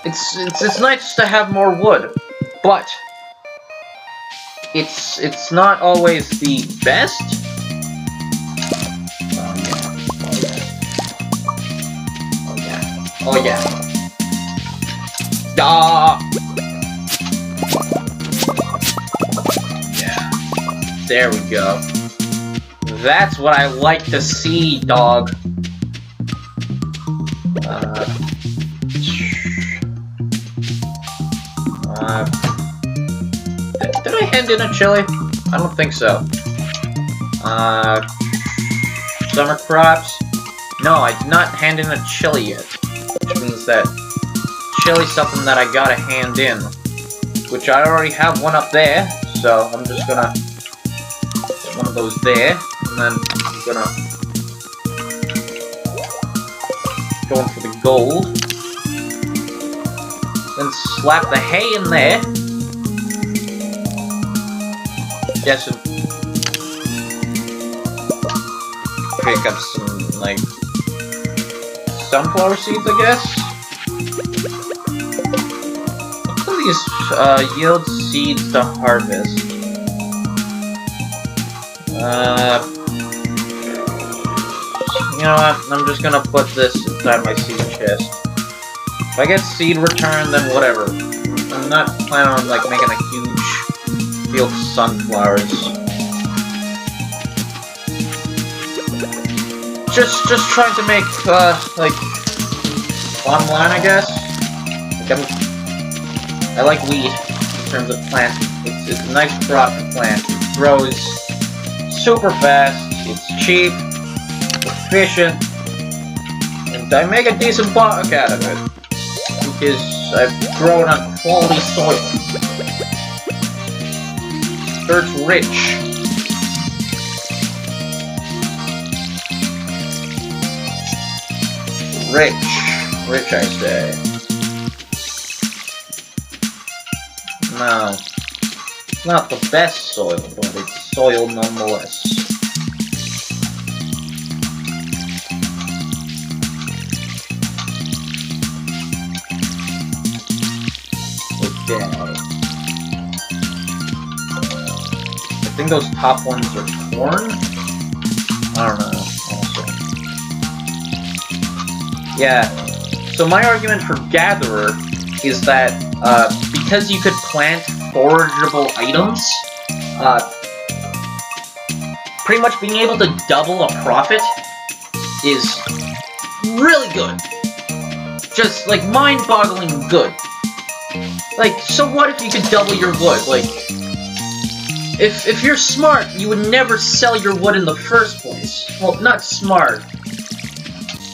It's nice to have more wood, but it's not always the best. Oh yeah. Yeah. There we go. That's what I like to see, dog. Did I hand in a chili? I don't think so. Summer crops? No, I did not hand in a chili yet. Which means that chili's something that I gotta hand in. Which I already have one up there, so I'm just gonna put one of those there, and then I'm gonna go in for the gold. Then slap the hay in there. Yes, and pick up some, like, sunflower seeds, I guess? What do these yield seeds to harvest? You know what? I'm just gonna put this inside my seed chest. If I get seed return, then whatever. I'm not planning on, like, making a huge field of sunflowers. Just trying to make, like, bottom line, I guess. Like, I like wheat in terms of planting. It's a nice crop to plant. It grows super fast, it's cheap, efficient, and I make a decent buck out of it. Because I've grown on quality soil. Dirt's rich. Rich, I say. No, it's not the best soil, but it's soil nonetheless. Okay. I think those top ones are corn? I don't know. Yeah, so my argument for Gatherer is that because you could plant forageable items, pretty much being able to double a profit is really good. Just, like, mind-boggling good. Like, so what if you could double your wood? Like, if you're smart, you would never sell your wood in the first place. Well, not smart.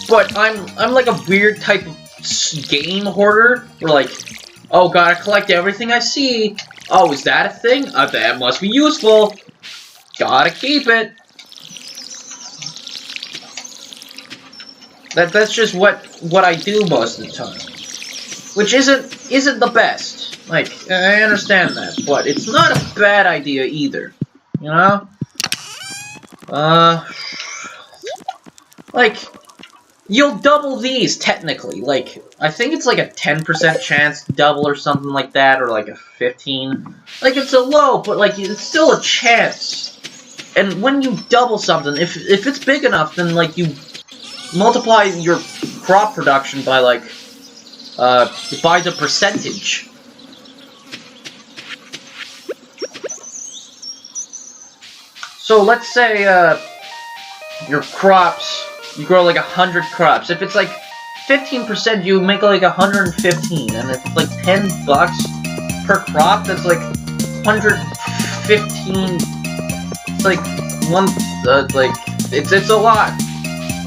But I'm like a weird type of game hoarder, where like, oh, gotta collect everything I see. Oh, is that a thing? That must be useful. Gotta keep it. That's just what I do most of the time, which isn't the best. Like, I understand that, but it's not a bad idea either. You know? Like, you'll double these, technically. Like, I think it's like a 10% chance to double or something like that, or like a 15. Like, it's a low, but like, it's still a chance. And when you double something, if it's big enough, then like, you multiply your crop production by like, by the percentage. So let's say, your crops, you grow like 100 crops. If it's like 15%, you make like 115, and if it's like $10 per crop, that's like 115. It's like one, like it's a lot.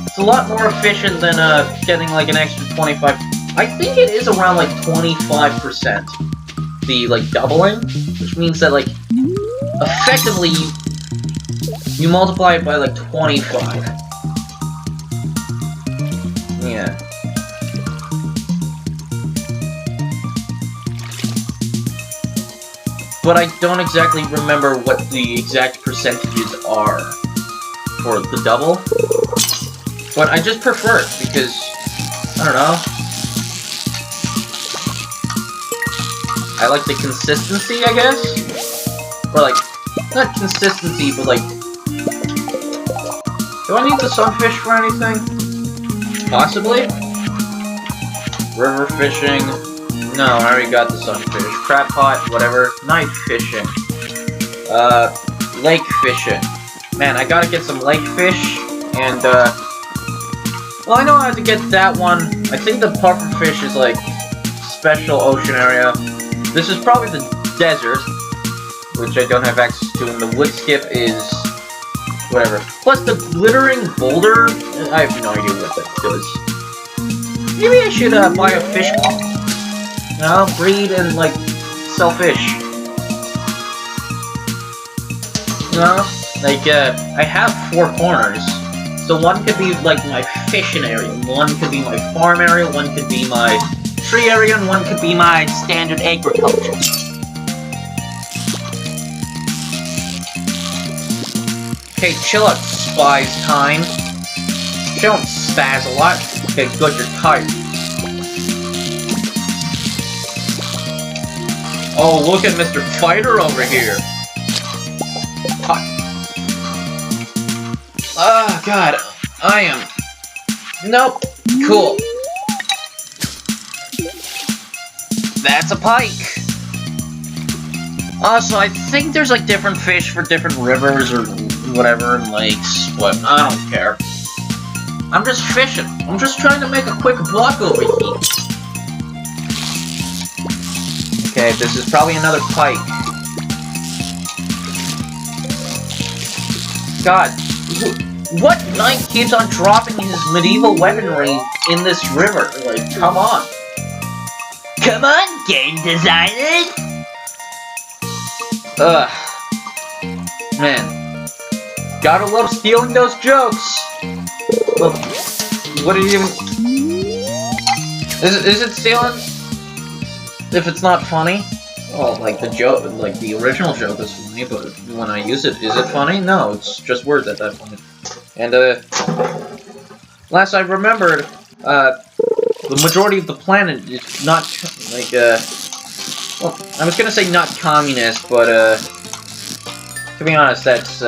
It's a lot more efficient than getting like an extra 25. I think it is around like 25%. The like doubling, which means that like effectively you multiply it by like 25. Yeah. But I don't exactly remember what the exact percentages are for the double. But I just prefer it because, I don't know. I like the consistency, I guess? Or like, not consistency, but like... Do I need the sunfish for anything? Possibly? River fishing... No, I already got the sunfish. Crab pot, whatever. Night fishing. Lake fishing. Man, I gotta get some lake fish, and, well, I know I have to get that one. I think the puffer fish is, like, special ocean area. This is probably the desert, which I don't have access to, and the wood skip is... whatever. Plus, the glittering boulder, I have no idea what that does. Maybe I should, buy a fish pond. You know, breed and, like, sell fish. You know? Like, I have 4 corners. So one could be, like, my fishing area, one could be my farm area, one could be my tree area, and one could be my standard agriculture. Okay, chill out, spies time. Don't spaz a lot. Okay, good, you're tired. Oh, look at Mr. Fighter over here. Oh, God. I am... Nope. Cool. That's a pike. Also, I think there's, like, different fish for different rivers or whatever and lakes, but I don't care. I'm just fishing. I'm just trying to make a quick buck over here. Okay, this is probably another pike. God, what knight keeps on dropping his medieval weaponry in this river? Like, come on. Come on, game designers! Ugh. Man. Gotta love stealing those jokes! Well, what are you even... Is it stealing? If it's not funny? Well, like the joke, like the original joke is funny, but when I use it, is it funny? No, it's just words at that point. And, last I remembered, the majority of the planet is not, like, well, I was gonna say not communist, but, to be honest, that's,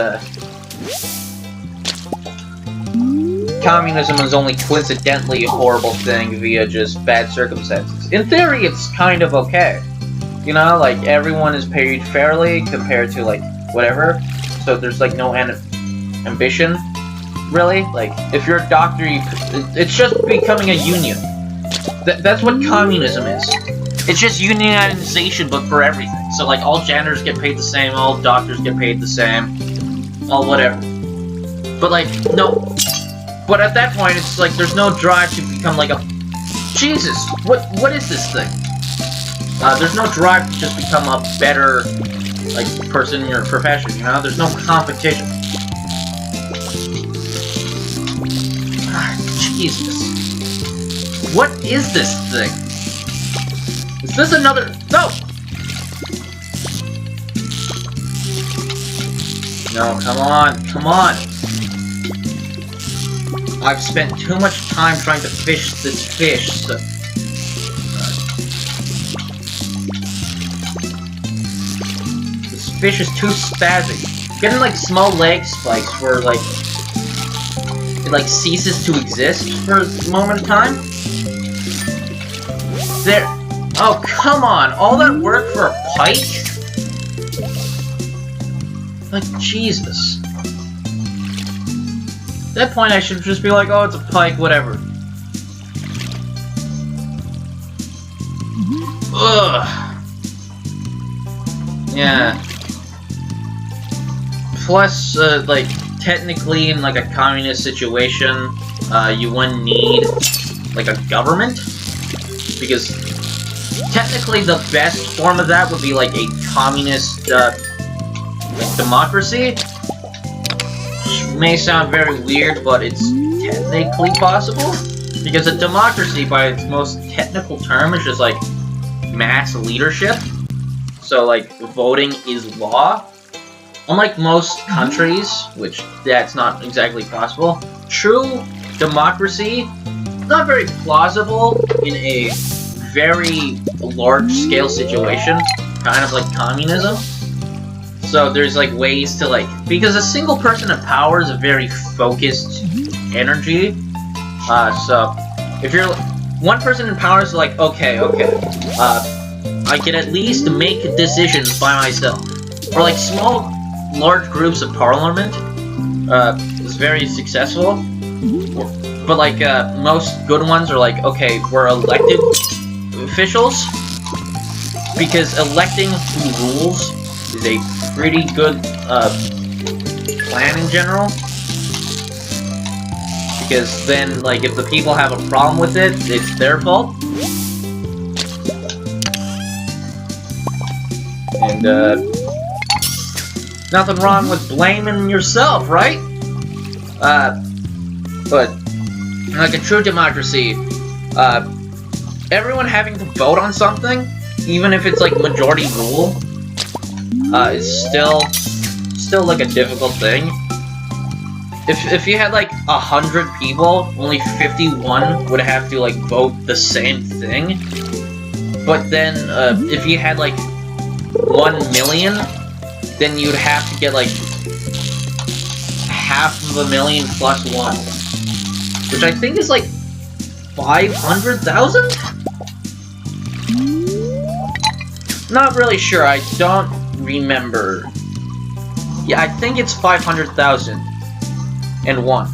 communism is only coincidentally a horrible thing via just bad circumstances. In theory, it's kind of okay. You know, like, everyone is paid fairly compared to, like, whatever. So there's, like, no ambition, really. Like, if you're a doctor, it's just becoming a union. That's what communism is. It's just unionization, but for everything. So, like, all janitors get paid the same, all doctors get paid the same, all whatever. But, like, no... But at that point, it's like, there's no drive to become, like, a... Jesus! What is this thing? There's no drive to just become a better, like, person in your profession, you know? There's no competition. Ah, Jesus. What is this thing? Is this another... No! No, come on, come on! I've spent too much time trying to fish this fish, so... This fish is too spazzy. Getting, like, small leg spikes where, like... it, like, ceases to exist for a moment of time? There... Oh, come on! All that work for a pike? Like, Jesus. At that point, I should just be like, oh, it's a pike, whatever. Ugh. Yeah. Plus, like, technically, in, like, a communist situation, you wouldn't need, like, a government. Because, technically, the best form of that would be, like, a communist, like, democracy. May sound very weird, but it's technically possible. Because a democracy, by its most technical term, is just, like, mass leadership. So, like, voting is law. Unlike most countries, which that's not exactly possible, true democracy, not very plausible in a very large-scale situation, kind of like communism. So there's like ways to like, because a single person in power is a very focused energy. So if you're one person in power is like, okay, I can at least make decisions by myself. Or like large groups of parliament is very successful. But like most good ones are like, okay, we're elected officials, because electing who rules is a pretty good plan in general. Because then, like, if the people have a problem with it, it's their fault. And nothing wrong with blaming yourself, right? But like a true democracy, everyone having to vote on something, even if it's like majority rule, is still like a difficult thing. If you had like 100 people, only 51 would have to like vote the same thing. But then if you had like 1 million, then you'd have to get like 500,000 plus 1, which I think is like 500,000? Not really sure, I don't remember. Yeah, I think it's 500,001,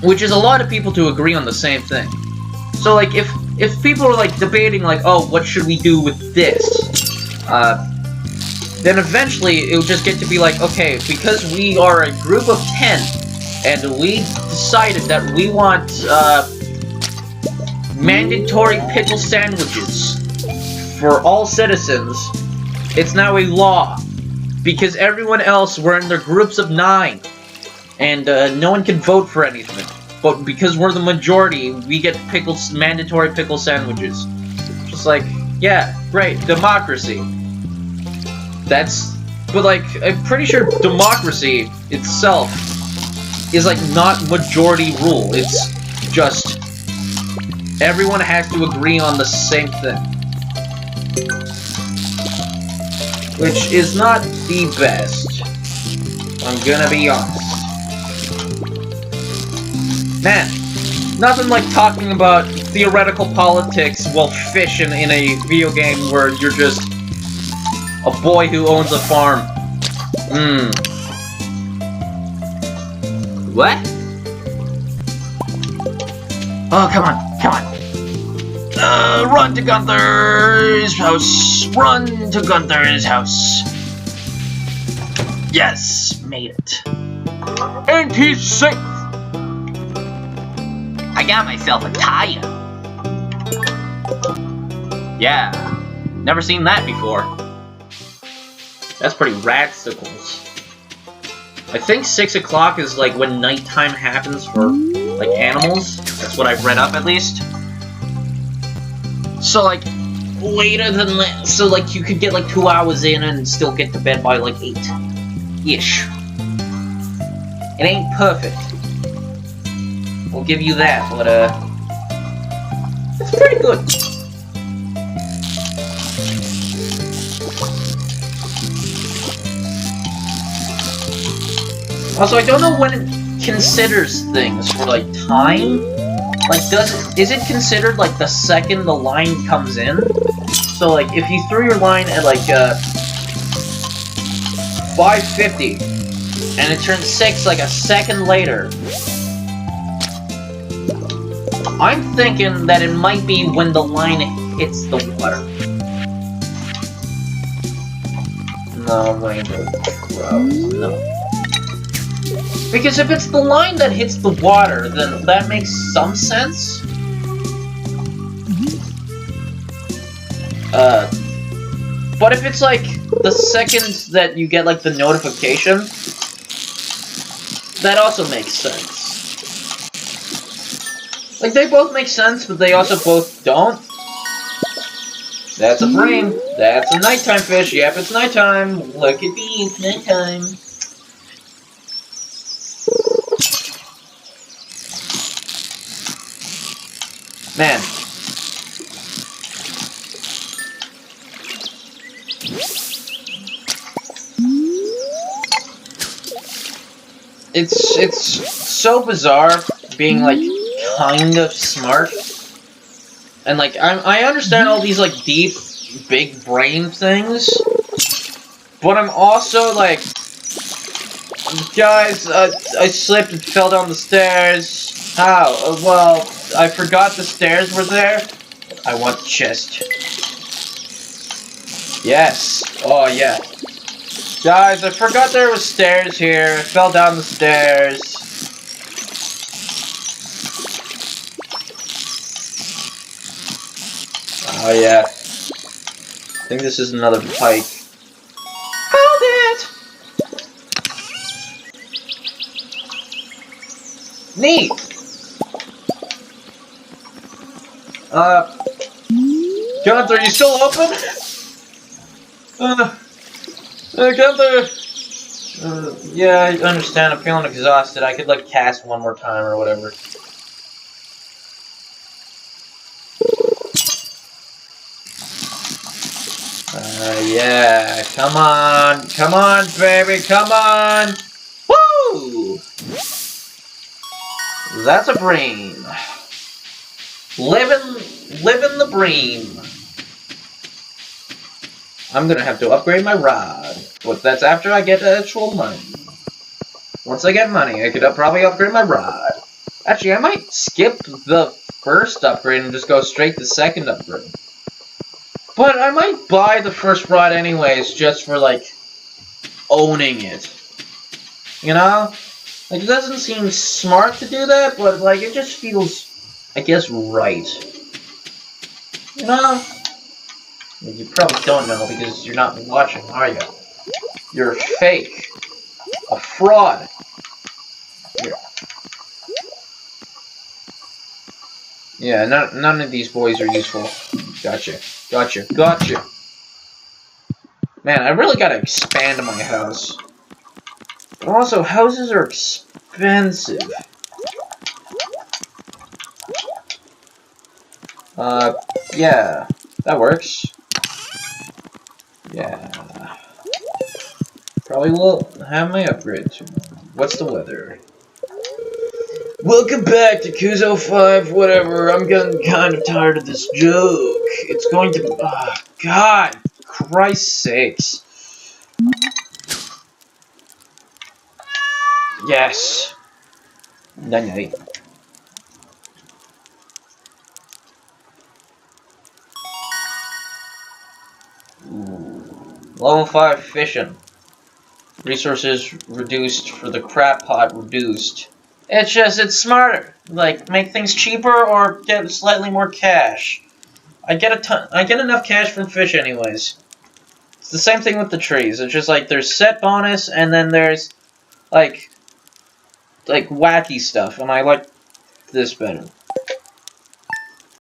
which is a lot of people to agree on the same thing. So like if people are like debating like, oh, what should we do with this? Then eventually it will just get to be like, okay, because we are a group of 10 and we decided that we want mandatory pickle sandwiches for all citizens, it's now a law. Because everyone else were in their groups of 9, and no one can vote for anything. But because we're the majority, we get mandatory pickle sandwiches. Just like, yeah, great, democracy. But like, I'm pretty sure democracy itself is like not majority rule. It's just everyone has to agree on the same thing. Which is not the best. I'm gonna be honest. Man, nothing like talking about theoretical politics while fishing in a video game where you're just a boy who owns a farm. What? Oh, come on. Run to Gunther's house! Run to Gunther's house! Yes, made it. And he's safe! I got myself a tire. Yeah, never seen that before. That's pretty radicals. I think 6 o'clock is like when nighttime happens for like animals. That's what I've read up at least. So like later than that, so like you could get like 2 hours in and still get to bed by like 8-ish. It ain't perfect. We'll give you that, but it's pretty good. Also, I don't know when it considers things for like time. Like, is it considered like the second the line comes in? So like, if you threw your line at like 5:50, and it turns 6 like a second later, I'm thinking that it might be when the line hits the water. No, rainbow crows, no. Because if it's the line that hits the water, then that makes some sense. But if it's like the second that you get like the notification, that also makes sense. Like they both make sense, but they also both don't. That's a brain. That's a nighttime fish. Yep, it's nighttime. Look at me, it's nighttime. Man, it's so bizarre being, like, kind of smart. And, like, I understand all these, like, deep, big brain things. But I'm also, like, guys, I slipped and fell down the stairs. How? Well, I forgot the stairs were there. I want the chest. Yes. Oh, yeah. Guys, I forgot there was stairs here. I fell down the stairs. Oh, yeah. I think this is another pike. Found it! Neat! Gunther, you still open? Gunther! Yeah, I understand. I'm feeling exhausted. I could, like, cast one more time or whatever. Yeah. Come on. Come on, baby. Come on. Woo! That's a brain. Living the brain. I'm gonna have to upgrade my rod. But that's after I get actual money. Once I get money, I could probably upgrade my rod. Actually, I might skip the first upgrade and just go straight to second upgrade. But I might buy the first rod anyways, just for, like, owning it. You know? Like, it doesn't seem smart to do that, but, like, it just feels, I guess, right. You know? You probably don't know because you're not watching, are you? You're fake. A fraud. Yeah, none of these boys are useful. Gotcha. Gotcha. Gotcha. Man, I really gotta expand my house. But also, houses are expensive. Yeah. That works. Yeah. Probably will have my upgrade soon. What's the weather? Welcome back to Kuzo 5, whatever. I'm getting kind of tired of this joke. It's going to... Oh, God! Christ's sakes. Yes. Night-night. Level 5 fishing. Resources reduced for the crap pot reduced. It's just, it's smarter. Like, make things cheaper or get slightly more cash. I get enough cash from fish anyways. It's the same thing with the trees. It's just like, there's set bonus and then there's, like wacky stuff. And I like this better.